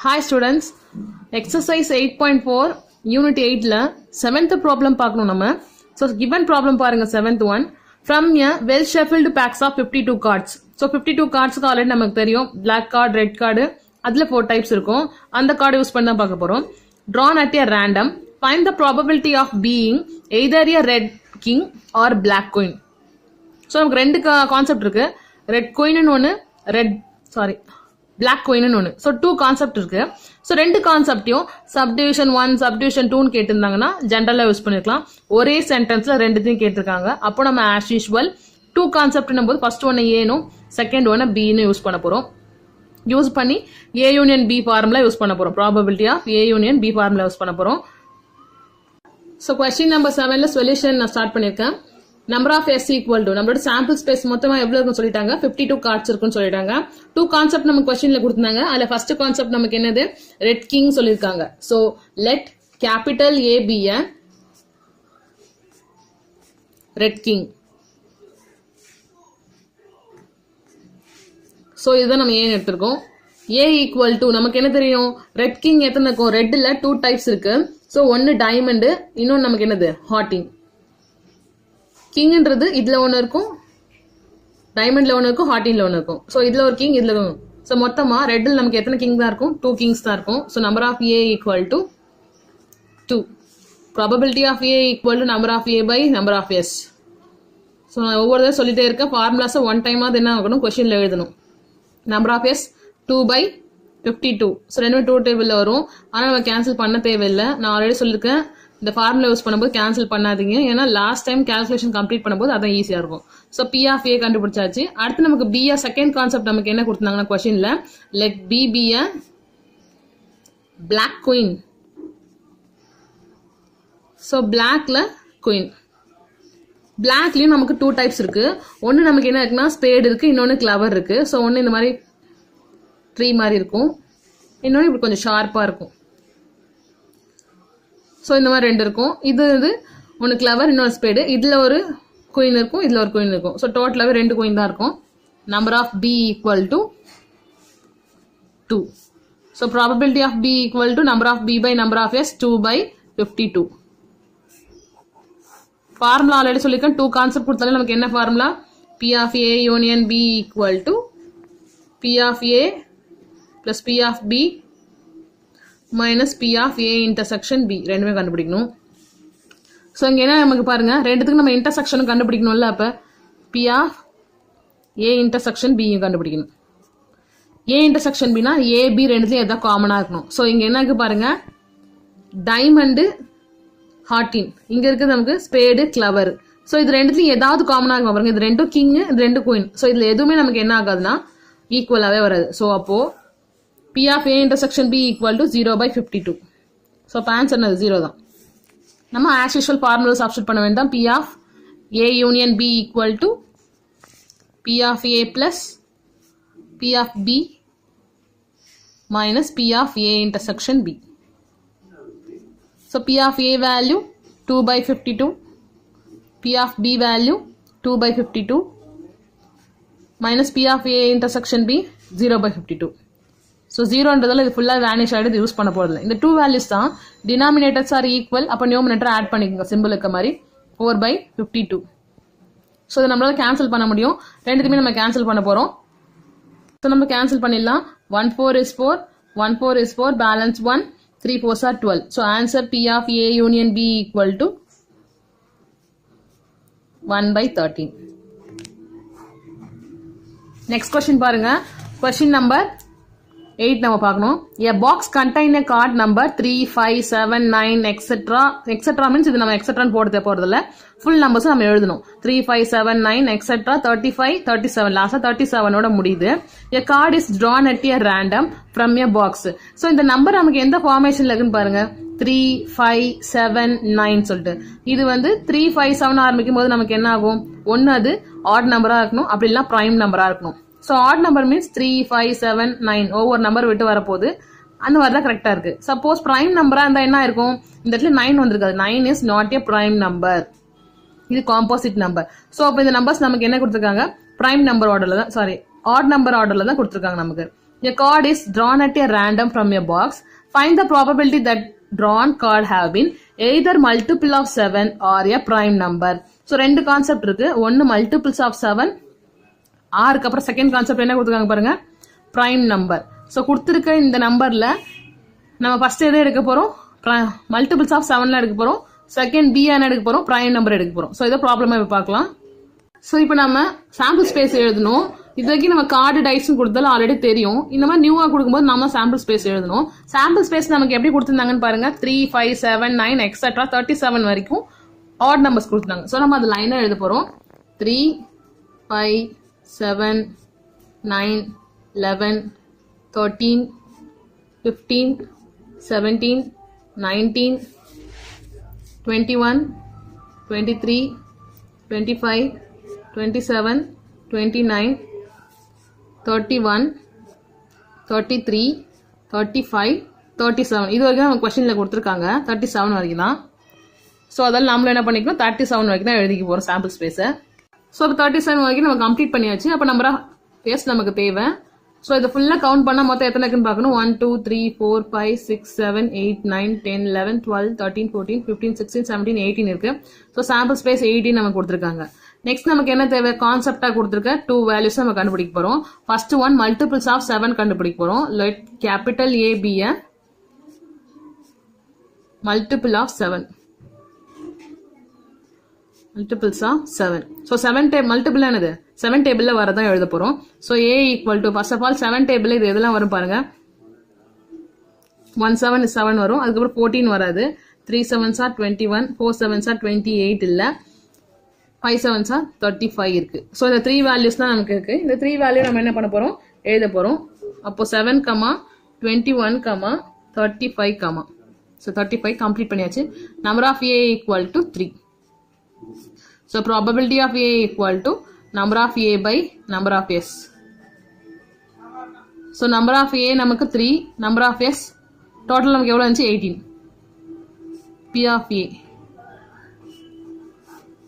Hi students, exercise 8.4 unit 8ல 7th problem பார்க்கணும் நம்ம. So given problem பாருங்க 7th one. From a well shuffled packs of 52 cards. So 52 cards already நமக்கு தெரியும். Black card, red card, அதுல 4 types இருக்கும். அந்த card use பண்ணி தான் பார்க்க போறோம். Drawn at a random. Find the probability of being either a red king or black queen. So நமக்கு ரெண்டு கான்செப்ட் இருக்கு. ரெட் குயின்னு ஒன்று, பிளாக் குயின்னு ஒன்று. ஸோ 2 கான்செப்ட் இருக்கு. ஸோ ரெண்டு கான்செப்டையும் சப்டிவிஷன் 1 சப்டிவிஷன் 2 கேட்டிருந்தாங்கன்னா ஜென்ரலாக யூஸ் பண்ணிருக்கலாம். ஒரே சென்டென்ஸ்ல ரெண்டுத்தையும் கேட்டிருக்காங்க. அப்போ நம்ம ஆஸ் யூஸ்வல் 2 கான்செப்ட்னும் போது ஃபர்ஸ்ட் ஒன்று ஏனும் செகண்ட் ஒன்று பின்னு யூஸ் பண்ண போறோம். யூஸ் பண்ணி A union B formula use பண்ண போறோம். Probability of A union B formula use பண்ண போறோம். ஸோ கொஸ்டின் நம்பர் 7ல சொல்யூஷன் நான் ஸ்டார்ட் பண்ணிருக்கேன். Number of S equal to நம்மளோட சாம்பிள் ஸ்பேஸ் மொத்தமா எவ்வளவு இருக்குன்னு சொல்லிட்டாங்க, 52 கார்ட்ஸ் இருக்குன்னு சொல்லிட்டாங்க. 2 கான்செப்ட் நம்ம கொஸ்டின்ல கொடுத்தாங்க. அதுல ஃபர்ஸ்ட் கான்செப்ட் நமக்கு என்னது, ரெட் கிங் சொல்லிருக்காங்க. So let capital A B a red king. So இதுதான் நம்ம ஏன் எடுத்திருக்கோம். ஏ ஈக்குவல் டு நமக்கு என்ன தெரியும், ரெட் கிங் எத்தனை இருக்கும், ரெட்ல 2 டைப்ஸ் இருக்கு. சோ ஒன்னு டைமண்ட், இன்னொன்னு நமக்கு என்னது ஹார்டின். கிங்ன்றது இதுல ஒன்னு இருக்கும், டைமண்ட்ல ஒன்னு இருக்கும், ஹார்டின்ல ஒன்னு இருக்கும். சோ இதுல ஒரு கிங், இதுல ஒரு. சோ மொத்தமா ரெட்ல நமக்கு எத்தனை கிங் தான் இருக்கும், 2 கிங்ஸ் தான் இருக்கும். So number of A equal to 2. Probability of A equal to number of A by number of S. So நான் ஒவ்வொரு தடவை சொல்லிட்டே இருக்கேன். ஃபார்முலாஸை 1 டைமாவது என்ன ஆகணும், கொஸ்டின்ல எழுதணும். Number of S 2/52. ஸோ ரெண்டு 2 டேபிள்ல வரும். ஆனா நம்ம கேன்சல் பண்ண தேவையில்லை. நான் ஆல்ரெடி சொல்லியிருக்கேன், இந்த ஃபார்முலா யூஸ் பண்ணும்போது கேன்சல் பண்ணாதீங்க. ஏன்னா லாஸ்ட் டைம் கால்குலேஷன் கம்ப்ளீட் பண்ணும்போது அதான் ஈஸியா இருக்கும். சோ பி ஆஃப் ஏ கண்டுபிடிச்சாச்சு. அடுத்து நமக்கு பி செகண்ட் கான்செப்ட் நமக்கு என்ன கொடுத்தாங்கன்னா கொஸ்டின்ல, let B be a black queen. So பிளாக்ல குயின். பிளாக்லயும் நமக்கு 2 டைப்ஸ் இருக்கு. ஒன்னு நமக்கு என்ன இருக்குன்னா ஸ்பேடு இருக்கு, இன்னொன்னு கிளவர் இருக்கு. சோ ஒன்னு இந்த மாதிரி ட்ரீ மாதிரி இருக்கும், இன்னொன்னு இப்படி கொஞ்சம் ஷார்ப்பா இருக்கும். ஸோ இந்த மாதிரி 2 இருக்கும். இது ஒன்று கிளவர், இன்னொரு ஸ்பேடு. இதுல ஒரு குயின் இருக்கும், இதுல ஒரு குயின் இருக்கும். ஸோ டோட்டலாவே 2 குயின் தான் இருக்கும். Number of B equal to 2. So probability of B equal to number of B by number of S 2/52. Formula already சொல்லியிருக்கேன். 2 கான்செப்ட் கொடுத்தாலே நமக்கு என்ன formula, P of A union B equal to P of A plus P of B minus P of A intersection B. ரெண்டுமே கண்டுபிடிக்கணும். So இங்கே என்ன நமக்கு பாருங்க, ரெண்டுத்துக்கு நம்ம இன்டர்செக்ஷனும் கண்டுபிடிக்கணும்ல. அப்போ பி ஆஃப் ஏ இன்டர்செக்ஷன் பியும் கண்டுபிடிக்கணும். A intersection Bina A B ரெண்டுத்தையும் எதாவது காமனாக இருக்கணும். ஸோ இங்கே என்ன இருக்கு பாருங்க, டைமண்டு ஹார்டின். இங்க இருக்குது நமக்கு ஸ்பேடு கிளவர். ஸோ இது ரெண்டுத்தையும் ஏதாவது காமனாக இருக்கும் பாருங்க. இது 2 கிங், இது 2 குயின். ஸோ இதுல எதுவுமே நமக்கு என்ன ஆகாதுன்னா ஈக்குவலாகவே வராது. ஸோ அப்போ P of A intersection B equal to 0/52. So, answer is 0 தான். நம்ம as usual formula substitute பண்ண வேண்டாம். P of A union B equal to P of A plus P of B minus P of A intersection B. So, P of A value 2/52. P of B value 2/52 minus P of A intersection B 0/52. So 0ன்றதால இது ஃபுல்லாக vanish ஆகிடுது, use பண்ண போகிறதில்ல. இந்த 2 values தான் denominators R equal. அப்போ numerator add பண்ணிக்கோங்க simple இருக்க மாதிரி 4/52. ஸோ இதை நம்மளால கேன்சல் பண்ண முடியும். ரெண்டுத்துமே நம்ம கேன்சல் பண்ண போகிறோம். ஸோ நம்ம கேன்சல் பண்ணிடலாம். 1 4 is 4, 1 4 is 4, balance 1, 3 4s are 12. So answer P of A union B equal to 1/13. Next question பாருங்க. கொஸ்டின் நம்பர் 8 நம்ம பார்க்கணும். A box contain a card number 3 5 7 9 etc means இது நம்ம etc போட போறதில்ல. ஃபுல் நம்பர்ஸ் நம்ம எழுதணும். 3 5 7 9 etc 35 37 லாஸ்டா 37 ஓட முடியுது. A card is drawn at a random from a box. So இந்த நம்பர் நமக்கு எந்த ஃபார்மேஷன்ல இருக்குன்னு பாருங்க. 3 5 7 9 சொல்லிட்டு இது 3 5 7 ஆரம்பிக்கும் போது நமக்கு என்ன ஆகும், ஒன்னு அது ஆட் நம்பரா இருக்கணும், அப்படி இல்ல பிரைம் நம்பரா இருக்கணும். ஸோ ஆட் நம்பர் மீன்ஸ் 3 5 7 9 ஒவ்வொரு நம்பர் விட்டு வரப்போகுது. அந்த மாதிரி தான் கரெக்டா இருக்கு. சப்போஸ் பிரைம் நம்பரா இருந்தா என்ன இருக்கும், இந்த இடத்துல 9 வந்திருக்காது. 9 is not a prime number, இது காம்போசிட் நம்பர். ஸோ அப்போ இந்த நம்பர்ஸ் நமக்கு என்ன கொடுத்துருக்காங்க, பிரைம் நம்பர் ஆர்டர்ல தான், சாரி ஆட் நம்பர் ஆர்டர்ல தான் கொடுத்துருக்காங்க நமக்கு. A card is drawn at a random from a box. Find the probability that drawn card have been either multiple of 7 or a prime number. So ரெண்டு concept இருக்கு. ஒன்னு multiples of 7, ஆறுக்கு அப்புறம் second concept என்ன கொடுத்துருக்காங்க பாருங்க, prime number. So கொடுத்துருக்க இந்த நம்பர்ல நம்ம ஃபர்ஸ்ட் எதை எடுக்க போறோம், மல்டிபிள்ஸ் ஆஃப் 7ல எடுக்க போறோம், செகண்ட் பி என்ன எடுக்க போறோம், prime number எடுக்க போறோம். ஸோ இதை ப்ராப்ளமா பார்க்கலாம். ஸோ இப்போ நம்ம சாம்பிள் ஸ்பேஸ் எழுதணும். இது வரைக்கும் நம்ம கார்டு டைஸ் கொடுத்தாலும் ஆல்ரெடி தெரியும். இந்த மாதிரி நியூவா கொடுக்கும்போது நம்ம சாம்பிள் ஸ்பேஸ் எழுதணும். சாம்பிள் ஸ்பேஸ் நமக்கு எப்படி கொடுத்துருந்தாங்கன்னு பாருங்க, 3, 5, 7, 9 எக்ஸெட்ரா 37 வரைக்கும் ஆட் நம்பர்ஸ் கொடுத்துருந்தாங்க. ஸோ நம்ம அது லைனா எழுத போறோம். 3, 5, 7, 9, 11, 13, 15, 17, 19, 21, 23, 25, 27, 29, 31, 33, 35, 37 இது வரைக்கும் நம்ம क्वेश्चनல கொடுத்திருக்காங்க. 37 வரைக்கும் தான். சோ அதெல்லாம் நாம என்ன பண்ணிக்கணும், 37 வரைக்கும் தான் எழுதிக்க போறோம் சாம்பிள் ஸ்பேஸை. சோ அப்ப 37 வரைக்கும் நம்ம கம்ப்ளீட் பண்ணியாச்சு. அப்ப நம்பர் ஆஃப் பேஸ் நமக்கு தேவை. சோ இத ஃபுல்லா கவுண்ட் பண்ணா மொத்தம் எத்தனை இருக்குன்னு பார்க்கணும். 1 2 3 4 5 6 7 8 9 10 11 12 13 14 15 16 17 18 இருக்கு. சோ சாம்பிள் ஸ்பேஸ் 18 நமக்கு கொடுத்திருக்காங்க. நெக்ஸ்ட் நமக்கு என்ன தேவை, கான்செப்டா கொடுத்திருக்க 2 வேல்யூஸ் நம்ம கண்டுபிடிக்க போறோம். ஃபர்ஸ்ட் ஒன் மல்டிபிள்ஸ் ஆஃப் 7 கண்டுபிடிக்க போறோம். Let capital A be a multiple of 7. Multiples of 7. So 7 table multiple என்னது, 7 டேபிள்ல வரதான் எழுத போறோம். So A equal to first of all 7 டேபிள்ல இது எதெல்லாம் வரும் பாருங்க. 1 7 is 7 வரும். அதுக்கு அப்புறம் 14 வராது. 3 7s are 21, 4 7s are 28 இல்ல. 5 7s are 35 இருக்கு. So இந்த 3 வேல்யூஸ் தான் நமக்கு இருக்கு. இந்த 3 வேல்யூ நம்ம என்ன பண்ண போறோம், எழுத போறோம். அப்போ 7, 21, 35, so 35 complete பண்ணியாச்சு. Number of A equal to 3. So probability of A equal to number of A by number of S. So number of A நமக்கு 3, number of S total நமக்கு எவ்வளவு இருந்துச்சு 18. P of A.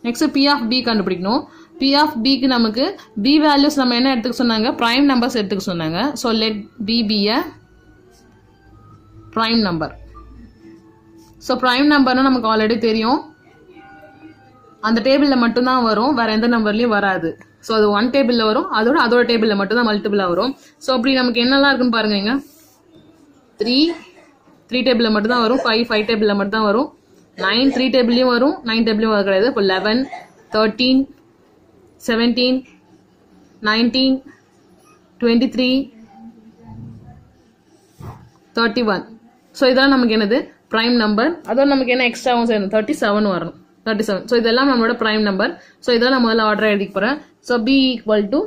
Next P of B கண்டுபிடிக்கணும். P of B க்கு நமக்கு B values நம்ம என்ன எடுத்துக்க சொன்னாங்க, prime numbers எடுத்துக்க சொன்னாங்க. So let B be a prime number. So prime number நமக்கு ஆல்ரெடி தெரியும், அந்த டேபிள்ல மட்டும் தான் வரும், வேற எந்த நம்பர்லயும் வராது. சோ அது 1 டேபிள்ல வரும், அதோட டேபிள்ல மட்டும் தான் மல்டிபிளா வரும். சோ அப்படி நமக்கு என்னெல்லாம் இருக்குன்னு பாருங்க. இங்க 3 டேபிள்ல மட்டும் தான் வரும், 5 டேபிள்ல மட்டும் தான் வரும், 9 3 டேபிள்லயும் வரும், 9 டேபிள்லயும் வர கிடையாது. இப்போ 11 13 17 19 23 31. சோ இதெல்லாம் நமக்கு என்னது, பிரைம் நம்பர். அதோட நமக்கு என்ன எக்ஸ்ட்ராவும் சேரணும், 37 வரணும். 37. So இதெல்லாம் நம்மளோட prime number. So இதெல்லாம் நான் முதல்ல ஆர்டரா எழுதிக்க போறேன். So B equal to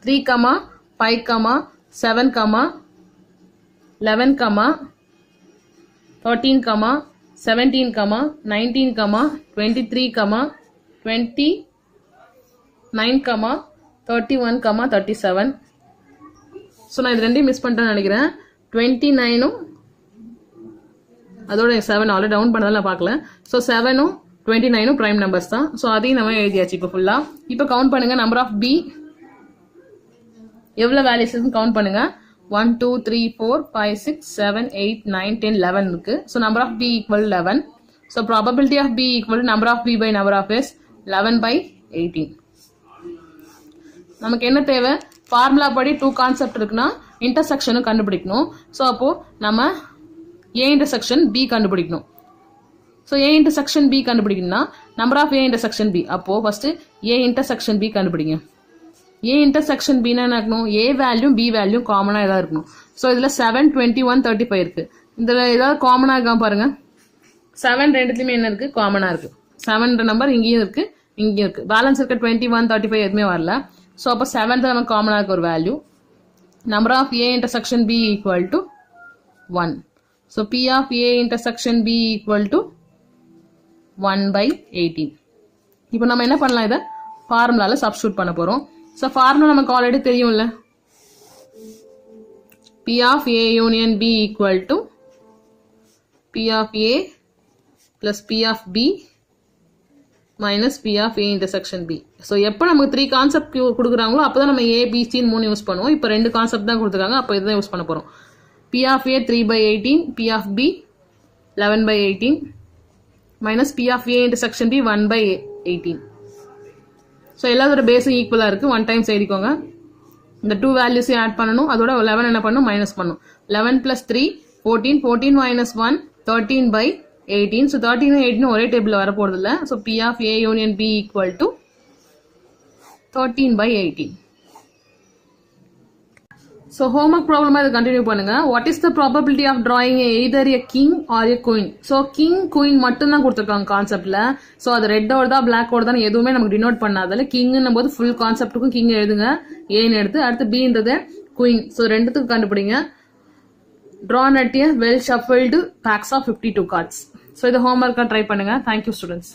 3, 5, 7, 11, 13, 17, 19, 23, 29, 31, 37. So நான் இது ரெண்டையும் மிஸ் பண்ணிட்டேன்னு நினைக்கிறேன். 29 அதோட 7 ஆல்ரெடி டவுன் பண்ணதெல்லாம் பார்க்கல. ஸோ 7 29 பிரைம் நம்பர்ஸ் தான். ஸோ அதையும் நம்ம எழுதியாச்சு இப்போ ஃபுல்லா. இப்போ கவுண்ட் பண்ணுங்க, நம்பர் ஆஃப் பி எவ்வளவு வேல்யூஸ் கவுண்ட் பண்ணுங்க. 1 2 3 4 5 6 7 8 9 10 11 இருக்கு. So number of B equal 11. So probability of B equal number of B by number of S 11 by 18. நமக்கு என்ன தேவை, ஃபார்முலா படி 2 கான்செப்ட் இருக்குன்னா இன்டர்செக்ஷனும் கண்டுபிடிக்கணும். ஸோ அப்போ நம்ம A intersection B கண்டுபிடிக்கணும். So A intersection B கண்டுபிடிக்கணும்னா number of A intersection B. அப்போ first A intersection B கண்டுபிடிங்க. A intersection B னா என்ன இருக்கணும், A வேல்யூ B வேல்யூ காமனா ஏதாவது இருக்கணும். ஸோ இதுல 7 21 35 இருக்கு. இதுல ஏதாவது காமனா இருக்காம பாருங்க. 7 ரெண்டுத்துலயுமே என்ன இருக்கு, காமனா இருக்கு. 7 நம்பர் இங்கேயும் இருக்கு, இங்கேயும் இருக்கு. பேலன்ஸ் இருக்க 21 35 எதுவுமே வரல. ஸோ அப்போ 7 தான் நமக்கு காமனா இருக்க ஒரு value. Number of A intersection B equal to 1. So P of A intersection B equal to 1 by 18. இப்போ நம்ம என்ன பண்ணலாம், இதை ஃபார்முலால சப்ஸ்டிட்யூட் பண்ண போறோம். ஸோ ஃபார்முலா நமக்கு ஆல்ரெடி தெரியும்ல, P of A union B equal to P of A plus P of B minus P of A intersection B. So எப்போ நமக்கு 3 கான்செப்ட் கொடுக்குறாங்களோ அப்போ தான் நம்ம A, B, C 3 யூஸ் பண்ணுவோம். இப்போ 2 கான்செப்ட் தான் கொடுத்துருக்காங்க, அப்போ இதுதான் யூஸ் பண்ண போகிறோம். P of A 3/18, P of B 11/18 minus P of A intersection B 1/18. So எல்லாத்தோட பேஸும் ஈக்குவலாக இருக்குது. 1 டைம்ஸ் எழுதிக்கோங்க. இந்த 2 வேல்யூஸையும் ஆட் பண்ணணும். அதோட 11 என்ன பண்ணணும், மைனஸ் பண்ணணும். 11 plus 3 14, 14 minus 1 13/18. ஸோ 13 18 ஒரே டேபிளில் வர போகிறது இல்லை. So P of A union B equal to 13/18. So homework ப்ராப்ளமாக இதை கண்டினியூ பண்ணுங்க. What is the probability of drawing either a king or a queen? So king queen மட்டும் தான் கொடுத்துருக்காங்க கான்செப்ட்ல. ஸோ அது ரெட்டோட தான் பிளாக்கோட தான் எதுவுமே நமக்கு டினோட் பண்ணாதால கிங்னும் போது ஃபுல் கான்செப்டுக்கும் கிங் எழுதுங்க, ஏன்னு எடுத்து. அடுத்து பின்றது குயின். ஸோ ரெண்டுத்துக்கும் கண்டுபிடிங்க. drawn at a well shuffled packs of 52 cards. So இதை ஹோம்ஒர்க்காக ட்ரை பண்ணுங்க. Thank you students.